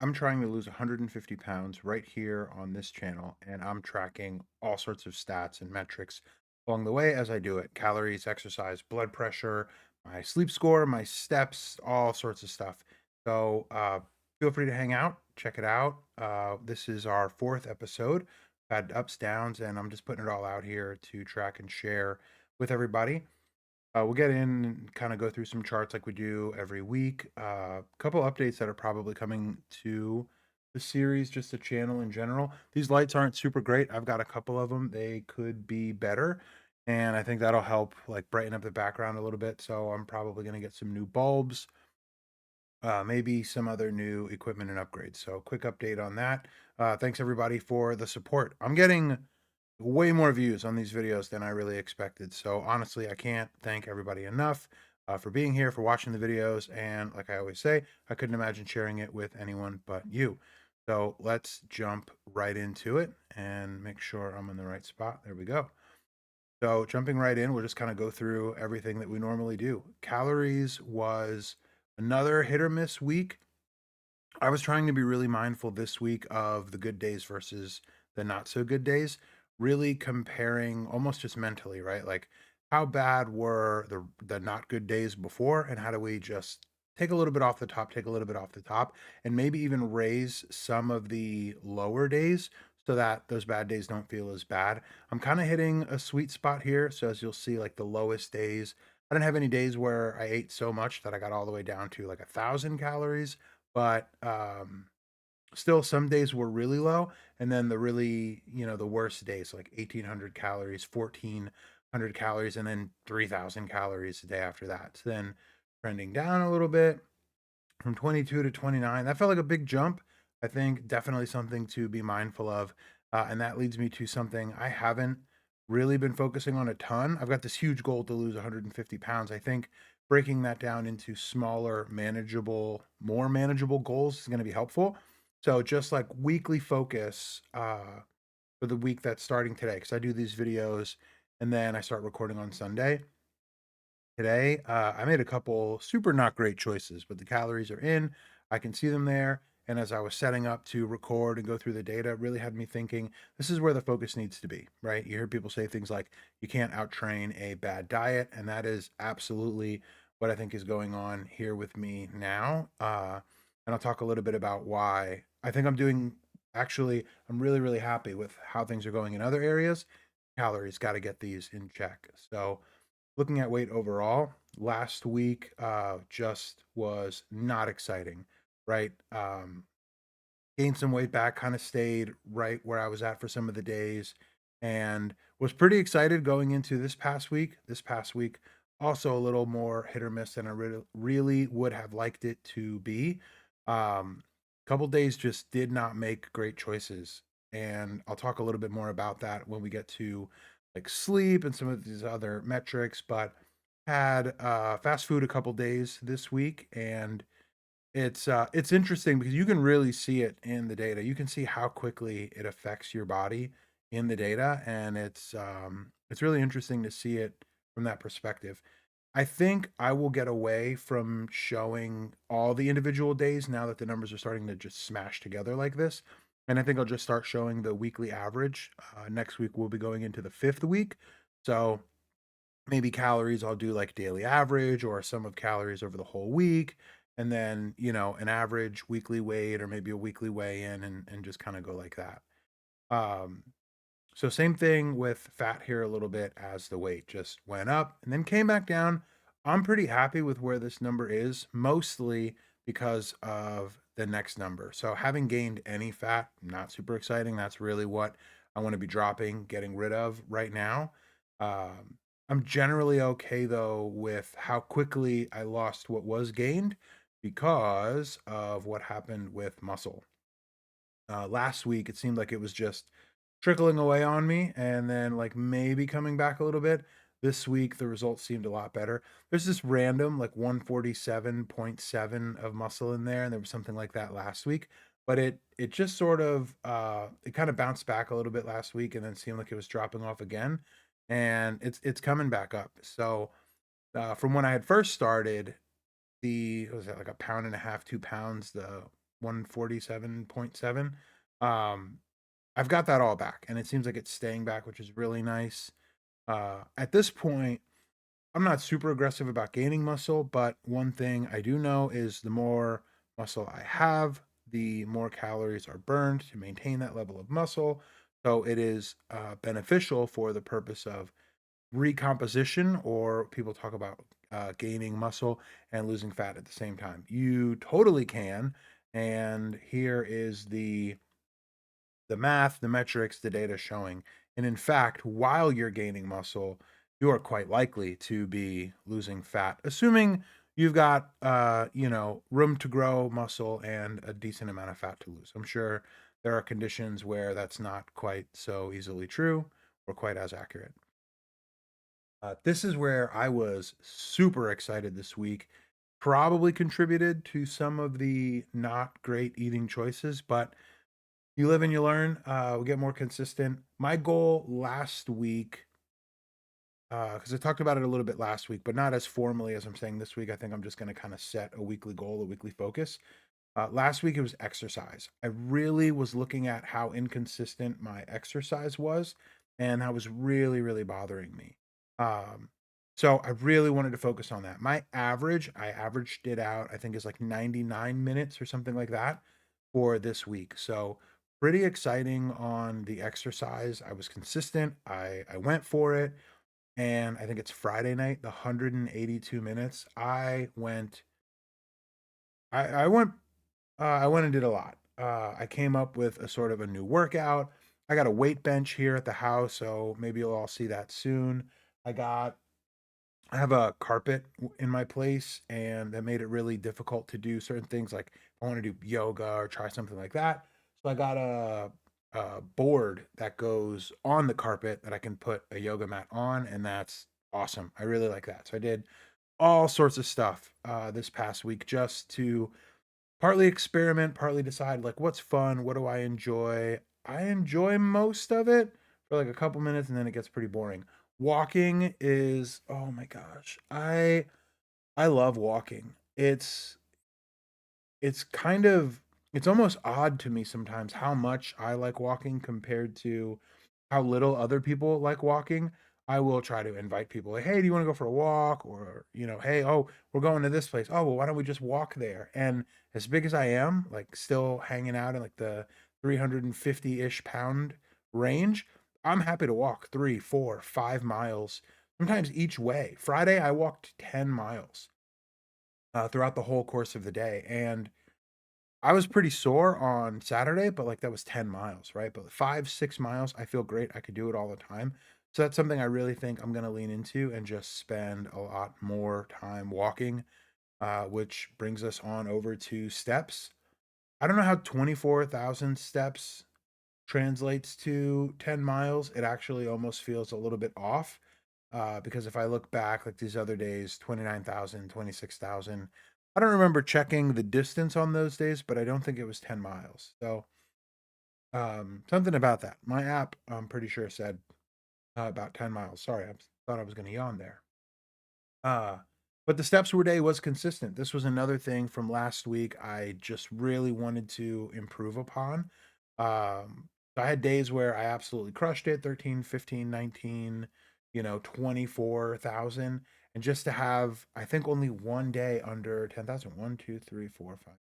I'm trying to lose 150 pounds right here on this channel, and I'm tracking all sorts of stats and metrics along the way as I do it: calories, exercise, blood pressure, my sleep score, my steps, all sorts of stuff. So feel free to hang out, check it out. This is our fourth episode. Had ups, downs, and I'm just putting it all out here to track and share with everybody. We'll get in and kind of go through some charts like we do every week. A couple updates that are probably coming to the series, just the channel in general. These lights aren't super great. I've got a couple of them. They could be better, and I think that'll help like brighten up the background a little bit. So I'm probably going to get some new bulbs, maybe some other new equipment and upgrades. So quick update on that. Thanks everybody for the support. I'm getting way more views on these videos than I really expected. So honestly, I can't thank everybody enough for being here, for watching the videos. And like I always say, I couldn't imagine sharing it with anyone but you. So let's jump right into it and make sure I'm in the right spot. There we go. So jumping right in, we'll just kind of go through everything that we normally do. Calories was another hit or miss week. I was trying to be really mindful this week of the good days versus the not so good days, really comparing almost just mentally, right? Like how bad were the not good days before, and how do we just take a little bit off the top, take a little bit off the top, and maybe even raise some of the lower days so that those bad days don't feel as bad. I'm kind of hitting a sweet spot here. So as you'll see, like the lowest days, I didn't have any days where I ate so much that I got all the way down to like 1,000 calories, but still some days were really low, and then the really, the worst days like 1,800 calories, 1,400 calories, and then 3,000 calories a day after that. So then trending down a little bit from 22 to 29. That felt like a big jump. I think definitely something to be mindful of. And that leads me to something I haven't really been focusing on a ton. I've got this huge goal to lose 150 pounds. I think breaking that down into smaller, manageable, more manageable goals is going to be helpful. So just like weekly focus for the week that's starting today, because I do these videos and then I start recording on Sunday. Today, I made a couple super not great choices, but the calories are in. I can see them there. And as I was setting up to record and go through the data, it really had me thinking this is where the focus needs to be, right? You hear people say things like, you can't outtrain a bad diet. And that is absolutely what I think is going on here with me now. And I'll talk a little bit about why I think I'm doing, actually, I'm really, really happy with how things are going in other areas. Calories, got to get these in check. So, looking at weight overall, last week just was not exciting, right? Gained some weight back, kind of stayed right where I was at for some of the days, and was pretty excited going into this past week. This past week, also a little more hit or miss than I really would have liked it to be. Couple days just did not make great choices, and I'll talk a little bit more about that when we get to like sleep and some of these other metrics. But had fast food a couple days this week, and it's interesting because you can really see it in the data. You can see how quickly it affects your body in the data, and it's really interesting to see it from that perspective. I think I will get away from showing all the individual days now that the numbers are starting to just smash together like this. And I think I'll just start showing the weekly average. Next week we'll be going into the fifth week. So maybe calories, I'll do like daily average or sum of calories over the whole week. And then, an average weekly weight or maybe a weekly weigh in, and just kind of go like that. Um, so same thing with fat here a little bit, as the weight just went up and then came back down. I'm pretty happy with where this number is, mostly because of the next number. So having gained any fat, not super exciting. That's really what I want to be dropping, getting rid of right now. Um, I'm generally okay though with how quickly I lost what was gained because of what happened with muscle. Last week, it seemed like it was just trickling away on me and then like maybe coming back a little bit. This week, the results seemed a lot better. There's this random like 147.7 of muscle in there, and there was something like that last week. But it just sort of it kind of bounced back a little bit last week, and then seemed like it was dropping off again, and it's coming back up. So from when I had first started, the what was that, like a pound and a half, 2 pounds, the 147.7. Um, I've got that all back, and it seems like it's staying back, which is really nice. At this point, I'm not super aggressive about gaining muscle, but one thing I do know is the more muscle I have, the more calories are burned to maintain that level of muscle. So it is beneficial for the purpose of recomposition, or people talk about gaining muscle and losing fat at the same time. You totally can. And here is the math, the metrics, the data showing. And in fact, while you're gaining muscle, you are quite likely to be losing fat, assuming you've got room to grow muscle and a decent amount of fat to lose. I'm sure there are conditions where that's not quite so easily true or quite as accurate. This is where I was super excited this week. Probably contributed to some of the not great eating choices, but you live and you learn. We get more consistent. My goal last week, because I talked about it a little bit last week, but not as formally as I'm saying this week. I think I'm just going to kind of set a weekly goal, a weekly focus. Last week it was exercise. I really was looking at how inconsistent my exercise was, and that was really, really bothering me. Um, so I really wanted to focus on that. I averaged it out, I think is like 99 minutes or something like that for this week. So pretty exciting on the exercise. I was consistent. I went for it, and I think it's Friday night, the 182 minutes. I went and did a lot. I came up with a sort of a new workout. I got a weight bench here at the house, so maybe you'll all see that soon. I got I have a carpet in my place, and that made it really difficult to do certain things. Like I want to do yoga or try something like that. So I got a board that goes on the carpet that I can put a yoga mat on, and that's awesome. I really like that. So I did all sorts of stuff this past week just to partly experiment, partly decide like what's fun, what do I enjoy. I enjoy most of it for like a couple minutes, and then it gets pretty boring. Walking is, oh my gosh. I love walking. It's kind of it's almost odd to me sometimes how much I like walking compared to how little other people like walking. I will try to invite people like, "Hey, do you want to go for a walk?" Or, "Hey, oh, we're going to this place. Oh, well, why don't we just walk there?" And as big as I am, like still hanging out in like the 350-ish pound range, I'm happy to walk 3, 4, 5 miles, sometimes each way. Friday, I walked 10 miles throughout the whole course of the day. And I was pretty sore on Saturday, but like that was 10 miles, right? But 5, 6 miles, I feel great. I could do it all the time. So that's something I really think I'm going to lean into and just spend a lot more time walking, which brings us on over to steps. I don't know how 24,000 steps translates to 10 miles. It actually almost feels a little bit off because if I look back like these other days, 29,000, 26,000. I don't remember checking the distance on those days, but I don't think it was 10 miles. So something about that. My app, I'm pretty sure, said about 10 miles. Sorry, I thought I was going to yawn there. Uh, but the steps per day was consistent. This was another thing from last week I just really wanted to improve upon. So I had days where I absolutely crushed it, 13, 15, 19, 24,000. And just to have, I think only one day under 10,000. 1, 2, 3, 4, 5,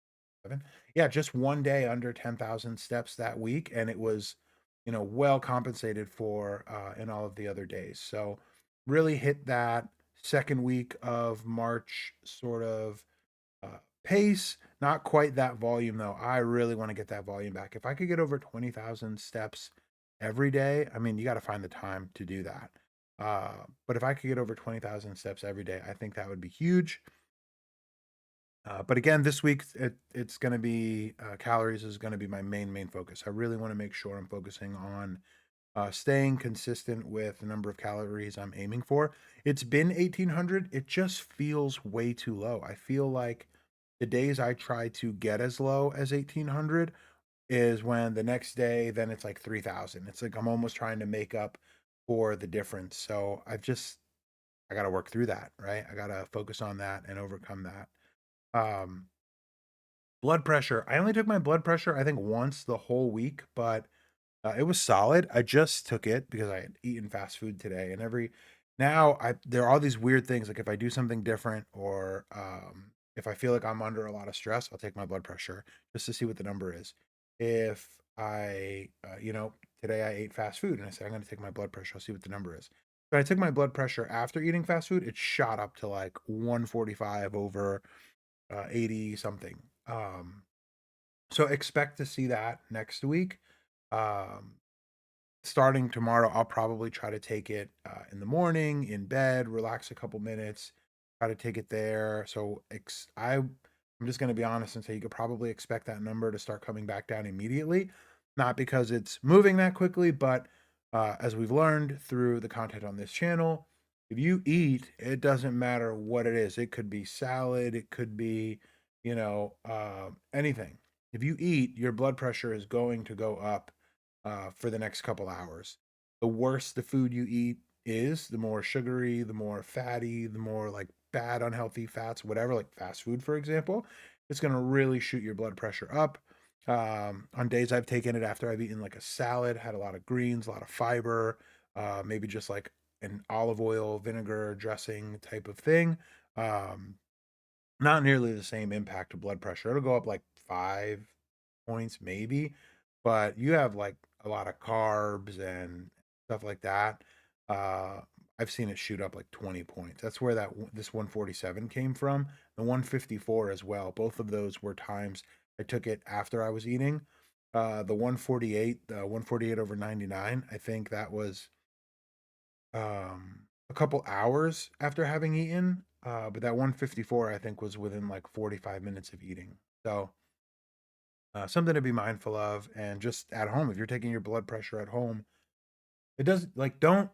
7. Yeah, just one day under 10,000 steps that week. And it was, well compensated for in all of the other days. So really hit that second week of March sort of pace. Not quite that volume though. I really want to get that volume back. If I could get over 20,000 steps every day, I mean, you got to find the time to do that. But if I could get over 20,000 steps every day, I think that would be huge. But again, this week it's going to be calories is going to be my main focus. I really want to make sure I'm focusing on staying consistent with the number of calories I'm aiming for. It's been 1,800. It just feels way too low. I feel like the days I try to get as low as 1,800 is when the next day, then it's like 3,000. It's like I'm almost trying to make up for the difference. So I got to work through that, right? I got to focus on that and overcome that. Um, Blood pressure. I only took my blood pressure, I think, once the whole week, but it was solid. I just took it because I had eaten fast food today, and every now I there are all these weird things. Like if I do something different, or if I feel like I'm under a lot of stress, I'll take my blood pressure just to see what the number is. If I, today I ate fast food, and I said I'm going to take my blood pressure, I'll see what the number is. But I took my blood pressure after eating fast food. It shot up to like 145 over 80 something. So expect to see that next week. Um, Starting tomorrow, I'll probably try to take it in the morning, in bed, relax a couple minutes, try to take it there. So I'm just going to be honest and say you could probably expect that number to start coming back down immediately. Not because it's moving that quickly, but as we've learned through the content on this channel, if you eat, it doesn't matter what it is. It could be salad, it could be, anything. If you eat, your blood pressure is going to go up for the next couple hours. The worse the food you eat is, the more sugary, the more fatty, the more like bad, unhealthy fats, whatever, like fast food, for example, it's going to really shoot your blood pressure up. On days I've taken it after I've eaten like a salad, had a lot of greens, a lot of fiber, maybe just like an olive oil, vinegar dressing type of thing. Um, Not nearly the same impact to blood pressure. It'll go up like 5 points maybe, but you have like a lot of carbs and stuff like that. Uh, I've seen it shoot up like 20 points. That's where this 147 came from. The 154 as well. Both of those were times I took it after I was eating. The 148 over 99, I think that was a couple hours after having eaten. But that 154, I think, was within like 45 minutes of eating. So something to be mindful of. And just at home, if you're taking your blood pressure at home, it does like don't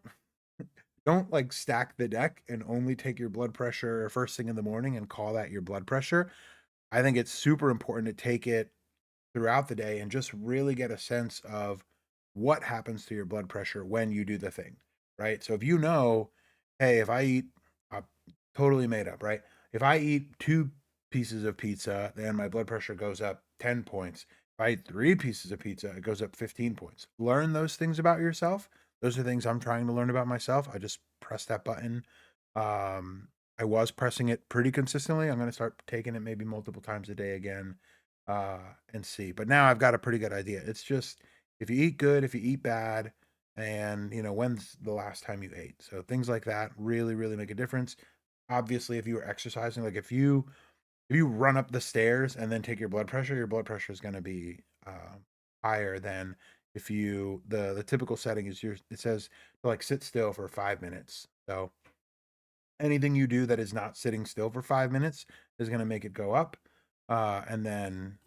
like stack the deck and only take your blood pressure first thing in the morning and call that your blood pressure. I think it's super important to take it throughout the day and just really get a sense of what happens to your blood pressure when you do the thing, right? So if you know, hey, if I eat, uh, totally made up, right? If I eat 2 pieces of pizza, then my blood pressure goes up 10 points. If I eat 3 pieces of pizza, it goes up 15 points. Learn those things about yourself. Those are things I'm trying to learn about myself. I just press that button. Um, I was pressing it pretty consistently. I'm going to start taking it maybe multiple times a day again and see. But now I've got a pretty good idea. It's just if you eat good, if you eat bad, and when's the last time you ate? So things like that really, really make a difference. Obviously, if you were exercising, like if you run up the stairs and then take your blood pressure is going to be higher than if you the typical setting is it says to like sit still for 5 minutes. So anything you do that is not sitting still for 5 minutes is going to make it go up. And then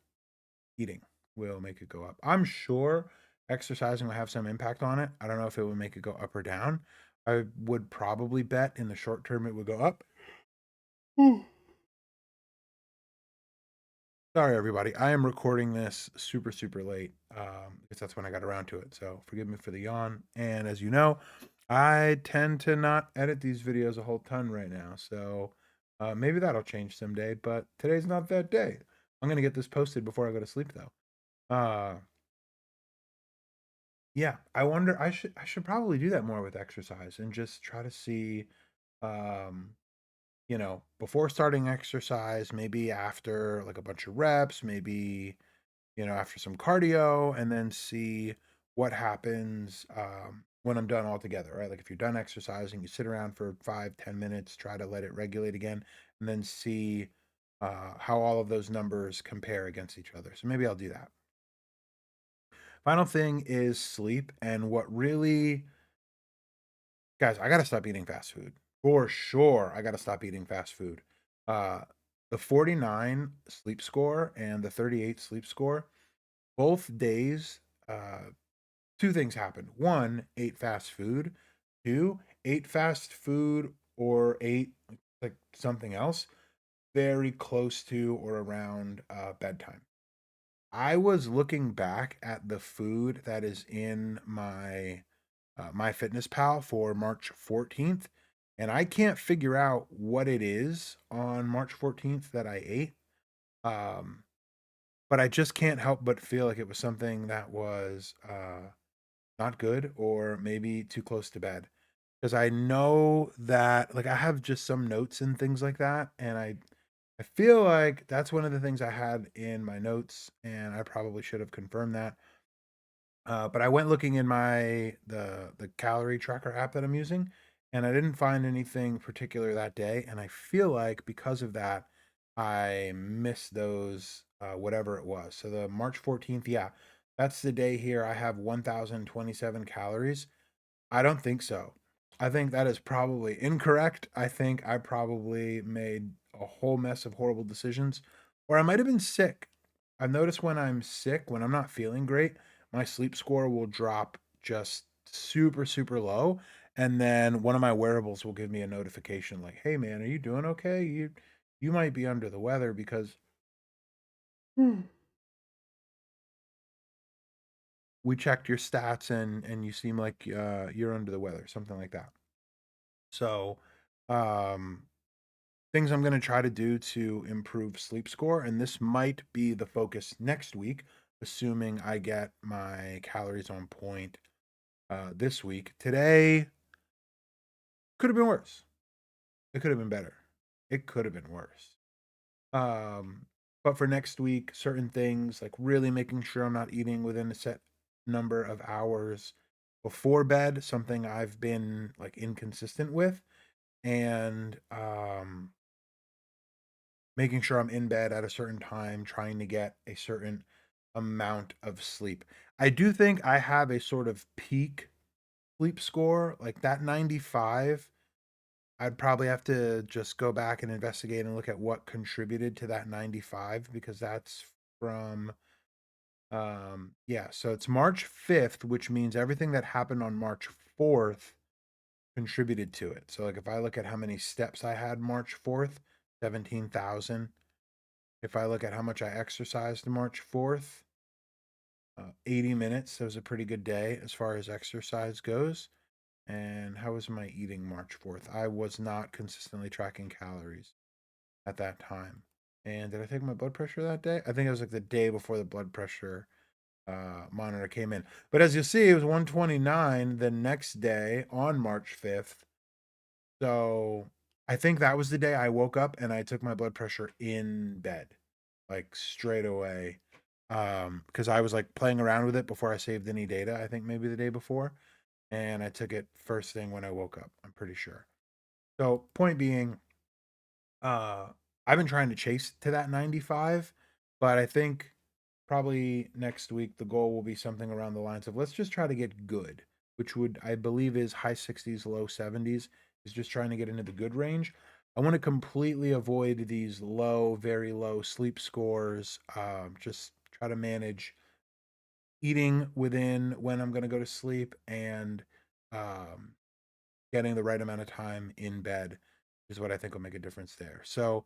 eating will make it go up. I'm sure exercising will have some impact on it. I don't know if it would make it go up or down. I would probably bet in the short term it would go up. Sorry, everybody. I am recording this super, super late because that's when I got around to it. So forgive me for the yawn. And as you know, I tend to not edit these videos a whole ton right now. So maybe that'll change someday. But today's not that day. I'm going to get this posted before I go to sleep, though. Yeah, I wonder I should probably do that more with exercise and just try to see um before starting exercise, maybe after like a bunch of reps, maybe after some cardio and then see what happens when I'm done altogether, right? Like if you're done exercising, you sit around for 5-10 minutes, try to let it regulate again, and then see how all of those numbers compare against each other. So maybe I'll do that. Final thing is sleep. And what really, guys, I got to stop eating fast food for sure. I got to stop eating fast food. Uh, the 49 sleep score and the 38 sleep score, both days, uh, 2 things happened. One, ate fast food. Two, ate fast food or ate like something else very close to or around bedtime. I was looking back at the food that is in my Fitness Pal for March 14th, and I can't figure out what it is on March 14th that I ate. Um, but I just can't help but feel like it was something that was not good or maybe too close to bed. Because I know that, like, I have just some notes and things like that, and I feel like that's one of the things I had in my notes, and I probably should have confirmed that. But I went looking in the calorie tracker app that I'm using, and I didn't find anything particular that day. And I feel like because of that, I missed those whatever it was. So the March 14th, yeah, that's the day here. I have 1,027 calories. I don't think so. I think that is probably incorrect. I think I probably made a whole mess of horrible decisions, or I might have been sick. I've noticed when I'm sick, when I'm not feeling great, my sleep score will drop just super, super low. And then one of my wearables will give me a notification like, hey man, are you doing okay? You might be under the weather because we checked your stats and you seem like you're under the weather, something like that. So um things I'm going to try to do to improve sleep score. And this might be the focus next week, assuming I get my calories on point this week. Today could have been worse. It could have been better. It could have been worse. Um, but for next week, certain things like really making sure I'm not eating within a set number of hours before bed, something I've been like inconsistent with, and making sure I'm in bed at a certain time, trying to get a certain amount of sleep. I do think I have a sort of peak sleep score, like that 95. I'd probably have to just go back and investigate and look at what contributed to that 95 because that's from yeah, so it's March 5th, which means everything that happened on March 4th contributed to it. So like if I look at how many steps I had March 4th, 17,000. If I look at how much I exercised March 4th, 80 minutes. That was a pretty good day as far as exercise goes. And how was my eating March 4th? I was not consistently tracking calories at that time. And did I take my blood pressure that day? I think it was like the day before the blood pressure monitor came in. But as you see, it was 129 the next day on March 5th. So I think that was the day I woke up and I took my blood pressure in bed, like straight away. Because I was like playing around with it before I saved any data, I think maybe the day before. And I took it first thing when I woke up, I'm pretty sure. So point being, uh, I've been trying to chase to that 95, but I think probably next week the goal will be something around the lines of let's just try to get good, which would I believe is high 60s, low 70s, is just trying to get into the good range. I want to completely avoid these low, very low sleep scores. Just try to manage eating within when I'm going to go to sleep and um, getting the right amount of time in bed is what I think will make a difference there. So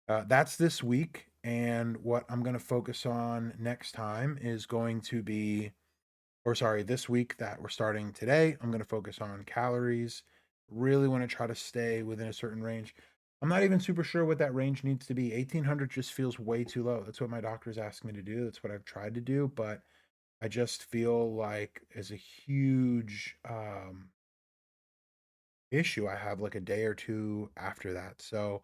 that's this week. And what I'm going to focus on next time is going to be, or sorry, this week that we're starting today, I'm going to focus on calories. Really want to try to stay within a certain range. I'm not even super sure what that range needs to be. 1800 just feels way too low. That's what my doctor's asked me to do. That's what I've tried to do. But I just feel like as a huge issue, I have like a day or two after that. So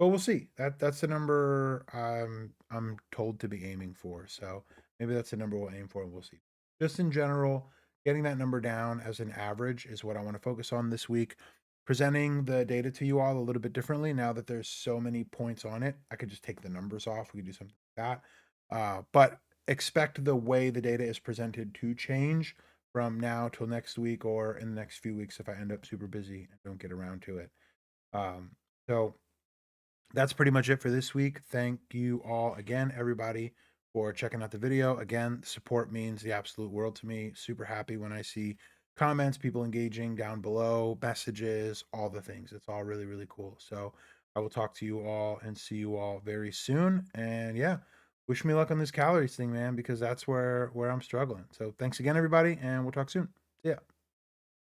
but we'll see. That's the number I'm told to be aiming for. So maybe that's the number we'll aim for and we'll see. Just in general, getting that number down as an average is what I want to focus on this week. Presenting the data to you all a little bit differently now that there's so many points on it. I could just take the numbers off. We could do something like that. But expect the way the data is presented to change from now till next week or in the next few weeks if I end up super busy and don't get around to it. Um, so that's pretty much it for this week. Thank you all again, everybody, for checking out the video. Again, support means the absolute world to me. Super happy when I see comments, people engaging down below, messages, all the things. It's all really, really cool. So I will talk to you all and see you all very soon. And yeah, wish me luck on this calories thing, man, because that's where I'm struggling. So thanks again, everybody, and we'll talk soon. See ya.